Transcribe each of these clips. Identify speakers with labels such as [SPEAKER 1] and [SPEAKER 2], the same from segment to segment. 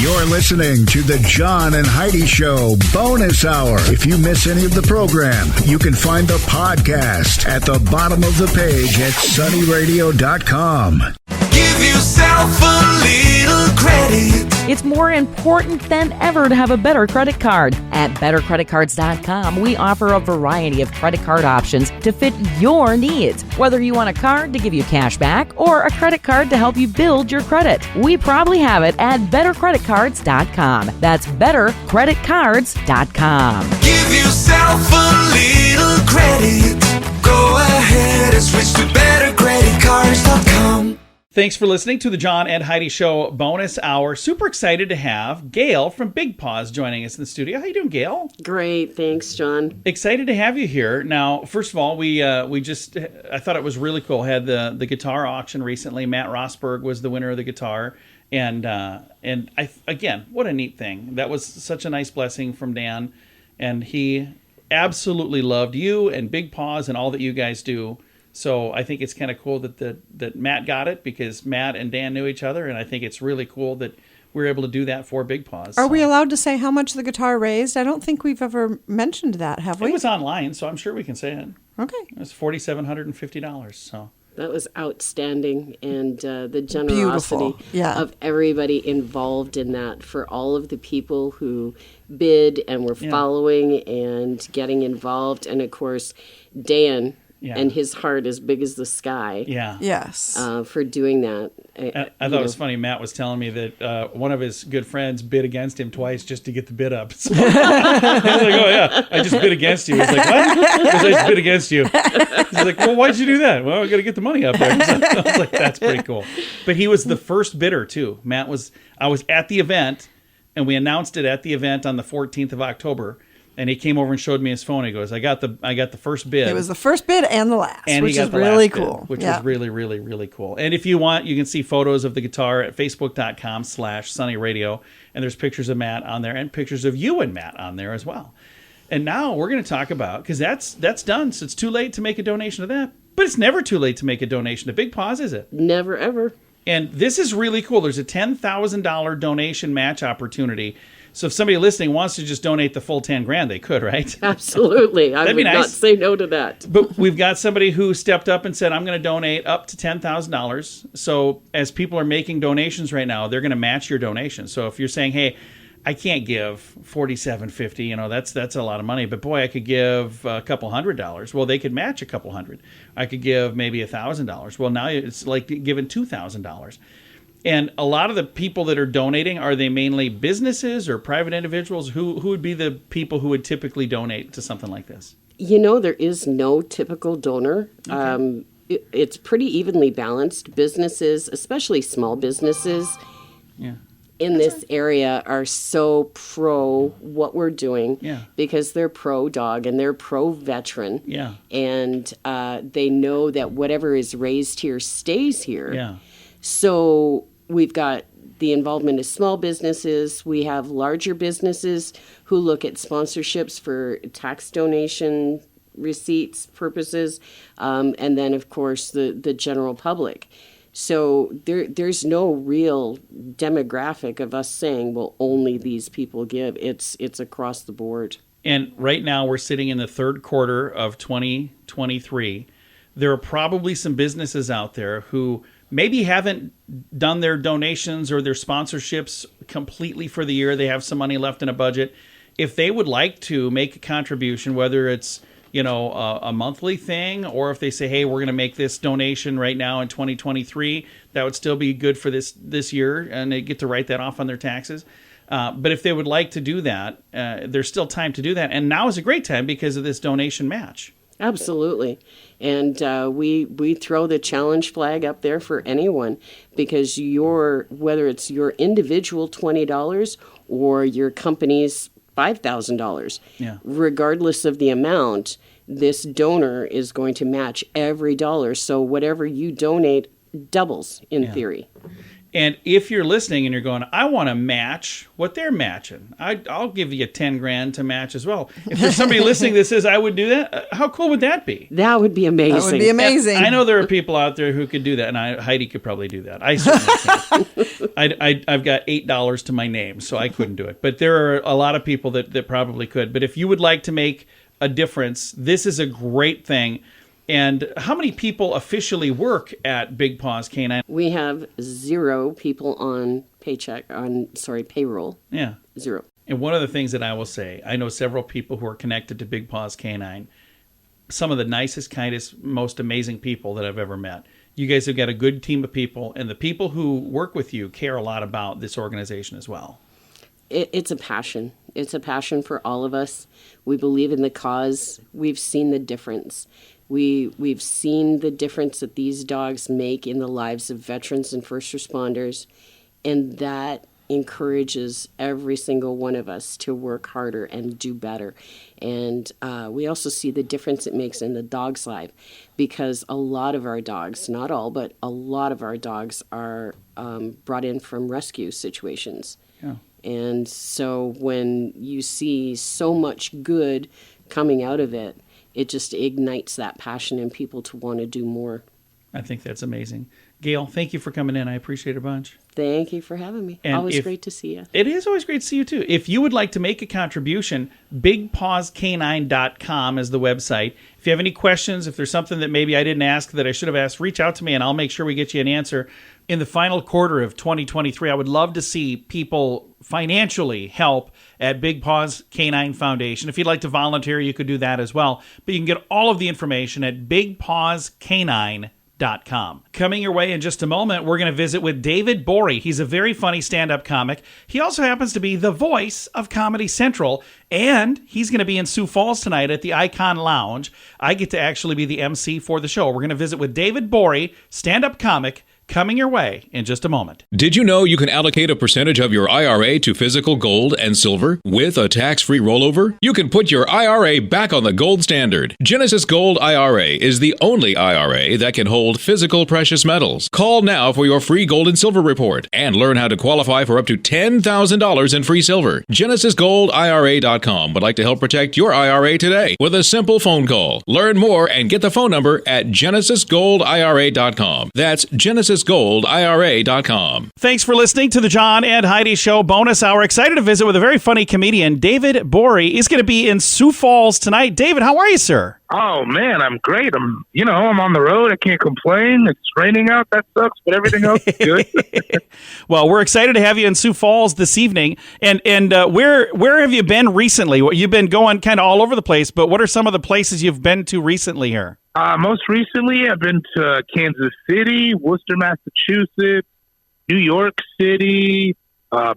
[SPEAKER 1] You're listening to the John and Heidi Show Bonus Hour. If you miss any of the program, you can find the podcast at the bottom of the page at sunnyradio.com.
[SPEAKER 2] Give yourself a little credit.
[SPEAKER 3] It's more important than ever to have a better credit card. At bettercreditcards.com, we offer a variety of credit card options to fit your needs. Whether you want a card to give you cash back or a credit card to help you build your credit, we probably have it at bettercreditcards.com. That's bettercreditcards.com.
[SPEAKER 2] Give yourself a little credit. Go ahead and switch to bettercreditcards.com.
[SPEAKER 4] Thanks for listening to the John and Heidi Show Bonus Hour. Super excited to have Gail from Big Paws joining us in the studio. How you doing, Gail?
[SPEAKER 5] Great, thanks, John.
[SPEAKER 4] Excited to have you here. Now, first of all, I thought it was really cool. Had the guitar auction recently. Matt Rosberg was the winner of the guitar, and again, what a neat thing. That was such a nice blessing from Dan, and he absolutely loved you and Big Paws and all that you guys do. So I think it's kind of cool that Matt got it because Matt and Dan knew each other, and I think it's really cool that we're able to do that for Big Paws.
[SPEAKER 6] Are we allowed to say how much the guitar raised? I don't think we've ever mentioned that, have we?
[SPEAKER 4] It was online, so I'm sure we can say it.
[SPEAKER 6] Okay.
[SPEAKER 4] It was $4,750. So
[SPEAKER 5] that was outstanding, and the generosity of everybody involved in that, for all of the people who bid and were following and getting involved, and of course, Dan. Yeah. And his heart as big as the sky.
[SPEAKER 4] Yeah.
[SPEAKER 6] Yes.
[SPEAKER 5] For doing that.
[SPEAKER 4] I thought it was funny. Matt was telling me that one of his good friends bid against him twice just to get the bid up. So I was like, oh, yeah, I just bid against you. He's like, what? Because I just bid against you. He's like, well, why'd you do that? Well, I got to get the money up there. I was like, that's pretty cool. But he was the first bidder, too. I was at the event, and we announced it at the event on the 14th of October. And he came over and showed me his phone. He goes, I got the first bid.
[SPEAKER 6] It was the first bid and the last,
[SPEAKER 4] and
[SPEAKER 6] which is really cool.
[SPEAKER 4] Which was really, really, really cool. And if you want, you can see photos of the guitar at facebook.com/sunnyradio. And there's pictures of Matt on there and pictures of you and Matt on there as well. And now we're going to talk about, because that's done, so it's too late to make a donation to that. But it's never too late to make a donation to Big Paws, is it?
[SPEAKER 5] Never, ever.
[SPEAKER 4] And this is really cool. There's a $10,000 donation match opportunity. So if somebody listening wants to just donate the full $10,000, they could, right?
[SPEAKER 5] Absolutely. I would not say no to that.
[SPEAKER 4] But we've got somebody who stepped up and said, I'm going to donate up to $10,000. So as people are making donations right now, they're going to match your donation. So if you're saying, hey, I can't give $4,750, that's a lot of money, but boy, I could give a couple $100. Well, they could match a couple $100. I could give maybe $1,000. Well, now it's like giving $2,000. And a lot of the people that are donating, are they mainly businesses or private individuals? Who would be the people who would typically donate to something like this?
[SPEAKER 5] There is no typical donor. Okay. It's pretty evenly balanced. Businesses, especially small businesses, in this area are so pro what we're doing because they're pro dog and they're pro veteran. Yeah. And they know that whatever is raised here stays here. Yeah. So we've got the involvement of small businesses. We have larger businesses who look at sponsorships for tax donation receipts purposes, and then, of course, the general public. So there's no real demographic of us saying, well, only these people give. It's across the board.
[SPEAKER 4] And right now we're sitting in the third quarter of 2023. There are probably some businesses out there who maybe haven't done their donations or their sponsorships completely for the year. They have some money left in a budget. If they would like to make a contribution, whether it's a monthly thing, or if they say, hey, we're going to make this donation right now in 2023, that would still be good for this year, and they get to write that off on their taxes. But if they would like to do that, there's still time to do that. And now is a great time because of this donation match.
[SPEAKER 5] Absolutely. And we throw the challenge flag up there for anyone, because whether it's your individual $20 or your company's $5,000, regardless of the amount, this donor is going to match every dollar. So whatever you donate doubles in theory.
[SPEAKER 4] And if you're listening and you're going, I want to match what they're matching, I'll give you $10,000 to match as well. If there's somebody listening that says I would do that, how cool would that be?
[SPEAKER 5] That would be amazing.
[SPEAKER 6] That would be amazing.
[SPEAKER 4] I know there are people out there who could do that, and Heidi could probably do that. I certainly can't. I've got $8 to my name, so I couldn't do it. But there are a lot of people that probably could. But if you would like to make a difference, this is a great thing. And how many people officially work at Big Paws Canine?
[SPEAKER 5] We have 0 people on payroll.
[SPEAKER 4] Yeah.
[SPEAKER 5] 0.
[SPEAKER 4] And one of the things that I will say, I know several people who are connected to Big Paws Canine, some of the nicest, kindest, most amazing people that I've ever met. You guys have got a good team of people, and the people who work with you care a lot about this organization as well.
[SPEAKER 5] It's a passion. It's a passion for all of us. We believe in the cause. We've seen the difference. We've seen the difference that these dogs make in the lives of veterans and first responders, and that encourages every single one of us to work harder and do better. And we also see the difference it makes in the dog's life, because a lot of our dogs, not all, but a lot of our dogs are brought in from rescue situations.
[SPEAKER 4] Yeah.
[SPEAKER 5] And so when you see so much good coming out of it, it just ignites that passion in people to want to do more.
[SPEAKER 4] I think that's amazing. Gail, thank you for coming in. I appreciate it a bunch.
[SPEAKER 5] Thank you for having me.
[SPEAKER 4] And
[SPEAKER 5] always great to see you.
[SPEAKER 4] It is always great to see you, too. If you would like to make a contribution, bigpawscanine.com is the website. If you have any questions, if there's something that maybe I didn't ask that I should have asked, reach out to me, and I'll make sure we get you an answer. In the final quarter of 2023, I would love to see people financially help at Big Paws Canine Foundation. If you'd like to volunteer, you could do that as well. But you can get all of the information at bigpawscanine.com. Coming your way in just a moment, we're going to visit with David Gborie. He's a very funny stand-up comic. He also happens to be the voice of Comedy Central, and he's going to be in Sioux Falls tonight at the Icon Lounge. I get to actually be the MC for the show. We're going to visit with David Gborie, stand-up comic, coming your way in just a moment.
[SPEAKER 7] Did you know you can allocate a percentage of your IRA to physical gold and silver with a tax-free rollover? You can put your IRA back on the gold standard. Genesis Gold IRA is the only IRA that can hold physical precious metals. Call now for your free gold and silver report and learn how to qualify for up to $10,000 in free silver. GenesisGoldIRA.com would like to help protect your IRA today with a simple phone call. Learn more and get the phone number at GenesisGoldIRA.com. That's GenesisGoldIRA.com.
[SPEAKER 4] Thanks for listening to the John and Heidi Show bonus hour. Excited to visit with a very funny comedian, David Gborie. He's going to be in Sioux Falls tonight. David, how are you, sir?
[SPEAKER 8] Oh, man, I'm great. I'm on the road. I can't complain. It's raining out. That sucks, but everything else is good.
[SPEAKER 4] Well, we're excited to have you in Sioux Falls this evening. And where have you been recently? You've been going kind of all over the place, but what are some of the places you've been to recently here?
[SPEAKER 8] Most recently, I've been to Kansas City, Worcester, Massachusetts, New York City,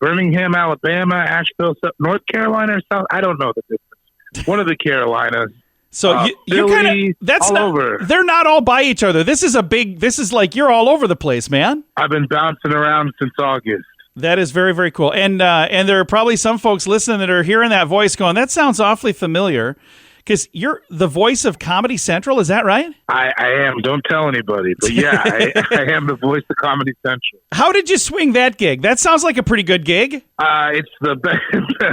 [SPEAKER 8] Birmingham, Alabama, Asheville, North Carolina, or South. I don't know the difference. One of the Carolinas.
[SPEAKER 4] So you kind of that's
[SPEAKER 8] all
[SPEAKER 4] not
[SPEAKER 8] over.
[SPEAKER 4] They're not all by each other. This is like you're all over the place, man.
[SPEAKER 8] I've been bouncing around since August.
[SPEAKER 4] That is very, very cool. And there are probably some folks listening that are hearing that voice going, that sounds awfully familiar. Because you're the voice of Comedy Central, is that right?
[SPEAKER 8] I am. Don't tell anybody. But yeah, I am the voice of Comedy Central.
[SPEAKER 4] How did you swing that gig? That sounds like a pretty good gig.
[SPEAKER 8] It's the best,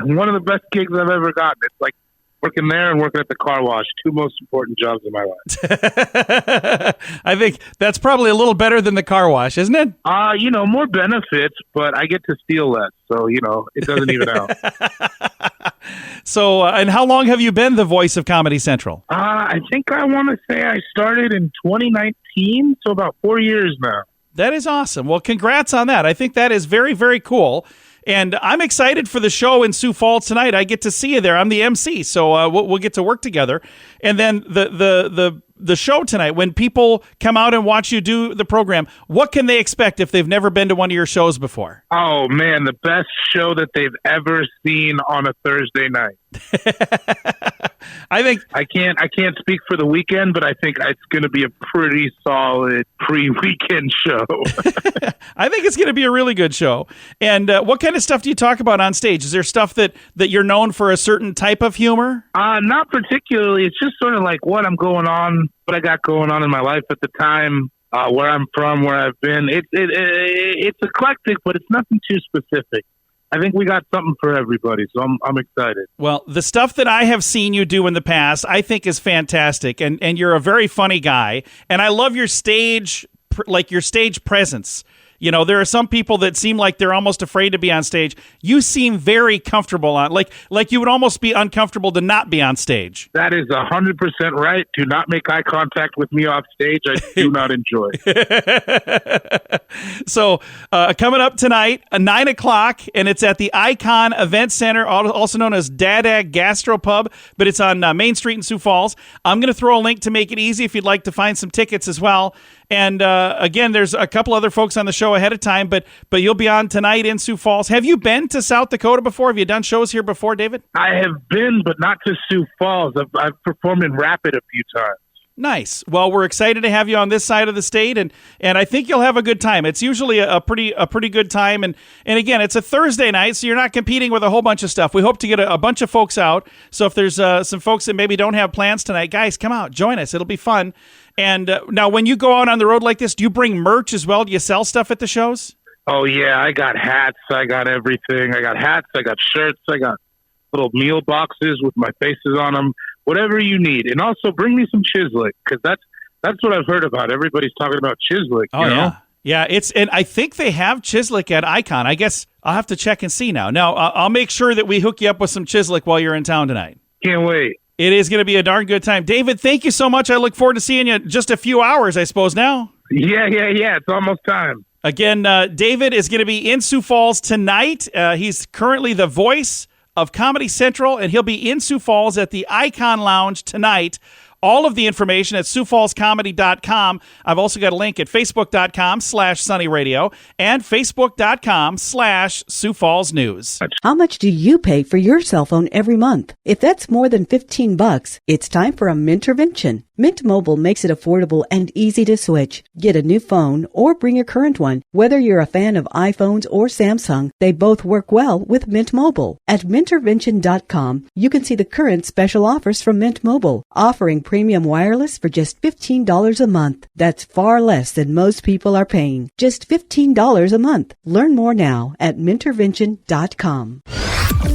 [SPEAKER 8] one of the best gigs I've ever gotten. It's like working there and working at the car wash, two most important jobs in my life.
[SPEAKER 4] I think that's probably a little better than the car wash, isn't it?
[SPEAKER 8] More benefits, but I get to steal less. So, it doesn't even out.
[SPEAKER 4] So, and how long have you been the voice of Comedy Central?
[SPEAKER 8] I think I want to say I started in 2019, so about 4 years now.
[SPEAKER 4] That is awesome. Well, congrats on that. I think that is very, very cool. And I'm excited for the show in Sioux Falls tonight. I get to see you there. I'm the MC, so we'll get to work together. And then the show tonight, when people come out and watch you do the program, what can they expect if they've never been to one of your shows before?
[SPEAKER 8] Oh, man, the best show that they've ever seen on a Thursday night.
[SPEAKER 4] I think
[SPEAKER 8] I can't speak for the weekend, but I think it's going to be a pretty solid pre-weekend show.
[SPEAKER 4] I think it's going to be a really good show. And what kind of stuff do you talk about on stage? Is there stuff that you're known for a certain type of humor?
[SPEAKER 8] Not particularly. It's just sort of like what I got going on in my life at the time. where I'm from, where I've been. It's eclectic, but it's nothing too specific. I think we got something for everybody, so I'm excited.
[SPEAKER 4] Well, the stuff that I have seen you do in the past, I think is fantastic, and you're a very funny guy, and I love your stage presence. You know, there are some people that seem like they're almost afraid to be on stage. You seem very comfortable on, like you would almost be uncomfortable to not be on stage.
[SPEAKER 8] That is 100% right. Do not make eye contact with me off stage. I do not enjoy.
[SPEAKER 4] So coming up tonight, 9 o'clock, and it's at the Icon Event Center, also known as Dadag Gastropub, but it's on Main Street in Sioux Falls. I'm going to throw a link to make it easy if you'd like to find some tickets as well. And again, there's a couple other folks on the show ahead of time, but you'll be on tonight in Sioux Falls. Have you been to South Dakota before? Have you done shows here before, David?
[SPEAKER 8] I have been, but not to Sioux Falls. I've performed in Rapid a few times.
[SPEAKER 4] Nice. Well, we're excited to have you on this side of the state, and I think you'll have a good time. It's usually a pretty good time, and again, it's a Thursday night, so you're not competing with a whole bunch of stuff. We hope to get a bunch of folks out. So if there's some folks that maybe don't have plans tonight, guys, come out, join us. It'll be fun. And now, when you go out on the road like this, do you bring merch as well? Do you sell stuff at the shows?
[SPEAKER 8] Oh yeah, I got hats. I got everything. I got hats. I got shirts. I got little meal boxes with my faces on them. Whatever you need, and also bring me some Chislik, because that's what I've heard about. Everybody's talking about Chislik.
[SPEAKER 4] Oh,
[SPEAKER 8] you know?
[SPEAKER 4] Yeah. And I think they have Chislik at Icon. I guess I'll have to check and see now. Now, I'll make sure that we hook you up with some Chislik while you're in town tonight.
[SPEAKER 8] Can't wait.
[SPEAKER 4] It is going to be a darn good time. David, thank you so much. I look forward to seeing you in just a few hours, I suppose, now.
[SPEAKER 8] Yeah. It's almost time.
[SPEAKER 4] Again, David is going to be in Sioux Falls tonight. He's currently the voice of Comedy Central, and he'll be in Sioux Falls at the Icon Lounge tonight. All of the information at SiouxFallsComedy.com. I've also got a link at Facebook.com/SunnyRadio and Facebook.com/Sioux Falls News.
[SPEAKER 9] How much do you pay for your cell phone every month? If that's more than $15, it's time for a Mintervention. Mint Mobile makes it affordable and easy to switch. Get a new phone or bring your current one. Whether you're a fan of iPhones or Samsung, they both work well with Mint Mobile. At Mintervention.com, you can see the current special offers from Mint Mobile, offering premium wireless for just $15 a month. That's far less than most people are paying. Just $15 a month. Learn more now at Mintervention.com.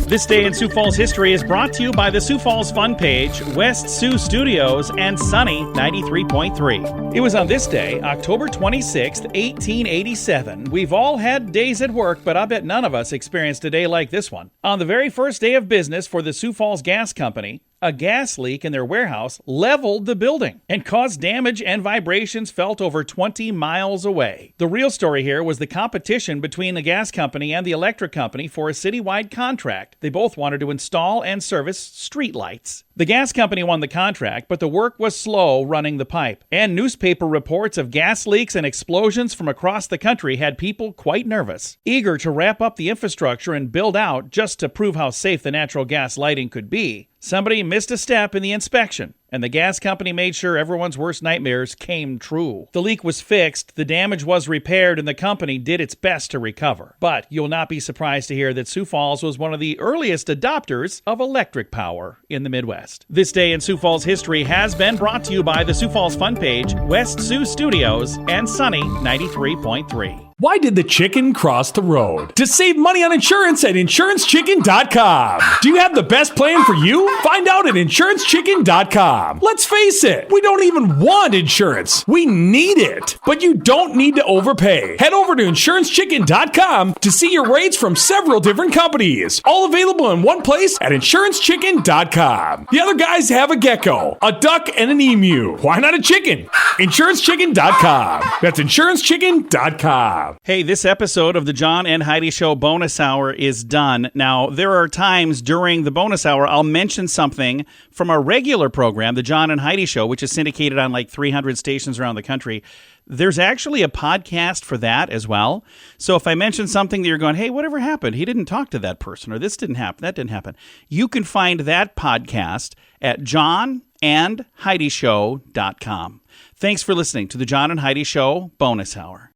[SPEAKER 4] This Day in Sioux Falls History is brought to you by the Sioux Falls Fun Page, West Sioux Studios, and Sunny 93.3. It was on this day, October 26th, 1887. We've all had days at work, but I bet none of us experienced a day like this one. On the very first day of business for the Sioux Falls Gas Company, a gas leak in their warehouse leveled the building and caused damage and vibrations felt over 20 miles away. The real story here was the competition between the gas company and the electric company for a citywide contract. They both wanted to install and service street lights. The gas company won the contract, but the work was slow running the pipe. And newspaper reports of gas leaks and explosions from across the country had people quite nervous, eager to wrap up the infrastructure and build out just to prove how safe the natural gas lighting could be. Somebody missed a step in the inspection, and the gas company made sure everyone's worst nightmares came true. The leak was fixed, the damage was repaired, and the company did its best to recover. But you'll not be surprised to hear that Sioux Falls was one of the earliest adopters of electric power in the Midwest. This Day in Sioux Falls History has been brought to you by the Sioux Falls Fun Page, West Sioux Studios, and Sunny 93.3.
[SPEAKER 10] Why did the chicken cross the road? To save money on insurance at InsuranceChicken.com. Do you have the best plan for you? Find out at InsuranceChicken.com. Let's face it, we don't even want insurance. We need it. But you don't need to overpay. Head over to InsuranceChicken.com to see your rates from several different companies. All available in one place at InsuranceChicken.com. The other guys have a gecko, a duck, and an emu. Why not a chicken? InsuranceChicken.com. That's InsuranceChicken.com.
[SPEAKER 4] Hey, this episode of the John and Heidi Show bonus hour is done. Now, there are times during the bonus hour I'll mention something from our regular program, the John and Heidi Show, which is syndicated on like 300 stations around the country. There's actually a podcast for that as well. So if I mention something that you're going, hey, whatever happened? He didn't talk to that person, or this didn't happen, that didn't happen. You can find that podcast at JohnAndHeidiShow.com. Thanks for listening to the John and Heidi Show bonus hour.